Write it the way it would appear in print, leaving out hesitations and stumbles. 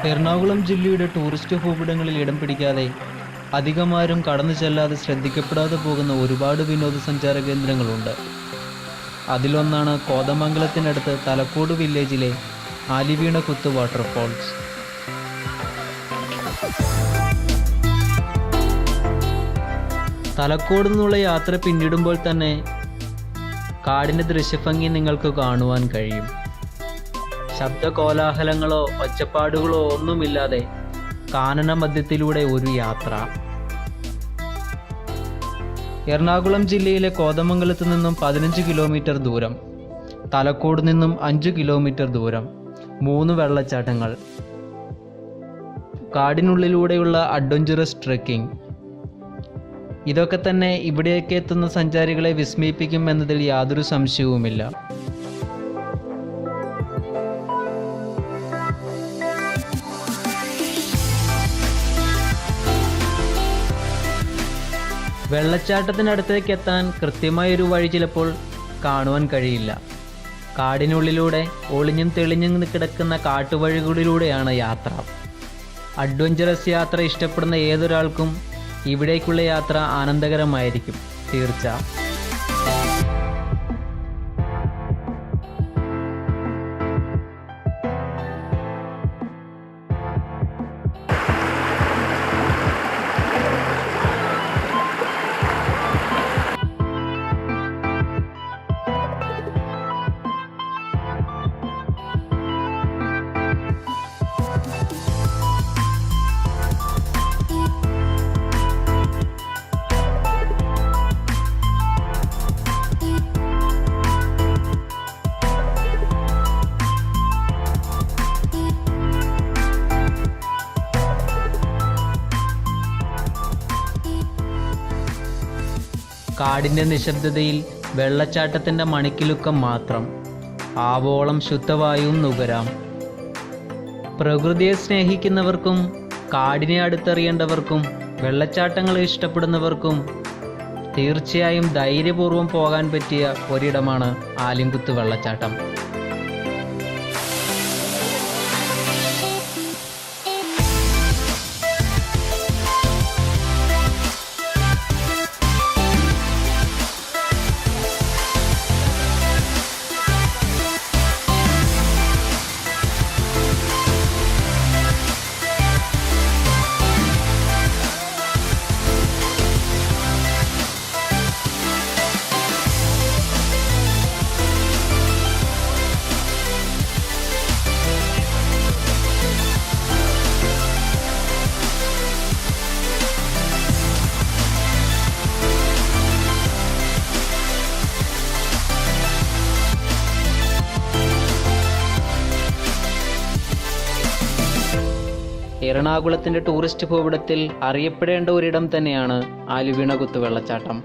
എറണാകുളം ജില്ലയുടെ ടൂറിസ്റ്റ് ഭൂപടങ്ങളിൽ ഇടം പിടിക്കാതെ അധികമാരും കടന്നു ചെല്ലാതെ ശ്രദ്ധിക്കപ്പെടാതെ പോകുന്ന ഒരുപാട് വിനോദസഞ്ചാര കേന്ദ്രങ്ങളുണ്ട്. അതിലൊന്നാണ് കോതമംഗലത്തിനടുത്ത് തലക്കോട് വില്ലേജിലെ ആലി വീണ കുത്ത് വാട്ടർഫാൾസ്. തലക്കോട് നിന്നുള്ള യാത്ര പിന്നിടുമ്പോൾ തന്നെ കാടിൻ്റെ ദൃശ്യഭംഗി നിങ്ങൾക്ക് കാണുവാൻ കഴിയും. ശബ്ദ കോലാഹലങ്ങളോ ഒച്ചപ്പാടുകളോ ഒന്നുമില്ലാതെ കാനന മധ്യത്തിലൂടെ ഒരു യാത്ര. എറണാകുളം ജില്ലയിലെ കോതമംഗലത്ത് നിന്നും 15 കിലോമീറ്റർ ദൂരം, തലക്കോട് നിന്നും 5 കിലോമീറ്റർ ദൂരം, 3 വെള്ളച്ചാട്ടങ്ങൾ, കാടിനുള്ളിലൂടെയുള്ള അഡ്വഞ്ചറസ് ട്രെക്കിംഗ്. ഇതൊക്കെ തന്നെ ഇവിടേക്ക് എത്തുന്ന സഞ്ചാരികളെ വിസ്മയിപ്പിക്കും എന്നതിൽ യാതൊരു സംശയവുമില്ല. വെള്ളച്ചാട്ടത്തിനടുത്തേക്ക് എത്താൻ കൃത്യമായൊരു വഴി ചിലപ്പോൾ കാണുവാൻ കഴിയില്ല. കാടിനുള്ളിലൂടെ ഒളിഞ്ഞും തെളിഞ്ഞും കിടക്കുന്ന കാട്ടുവഴികളിലൂടെയാണ് യാത്ര. അഡ്വഞ്ചറസ് യാത്ര ഇഷ്ടപ്പെടുന്ന ഏതൊരാൾക്കും ഇവിടേക്കുള്ള യാത്ര ആനന്ദകരമായിരിക്കും, തീർച്ച. കാടിൻ്റെ നിശബ്ദതയിൽ വെള്ളച്ചാട്ടത്തിൻ്റെ മണിക്കിലുക്കം മാത്രം. ആവോളം ശുദ്ധവായുവും നുകരാം. പ്രകൃതിയെ സ്നേഹിക്കുന്നവർക്കും കാടിനെ അടുത്തറിയേണ്ടവർക്കും വെള്ളച്ചാട്ടങ്ങളെ ഇഷ്ടപ്പെടുന്നവർക്കും തീർച്ചയായും ധൈര്യപൂർവ്വം പോകാൻ പറ്റിയ ഒരിടമാണ് ആലിംകുത്ത് വെള്ളച്ചാട്ടം. എറണാകുളത്തിൻ്റെ ടൂറിസ്റ്റ് ഭൂപടത്തിൽ അറിയപ്പെടേണ്ട ഒരിടം തന്നെയാണ് ആലി വീണ കുത്ത് വെള്ളച്ചാട്ടം.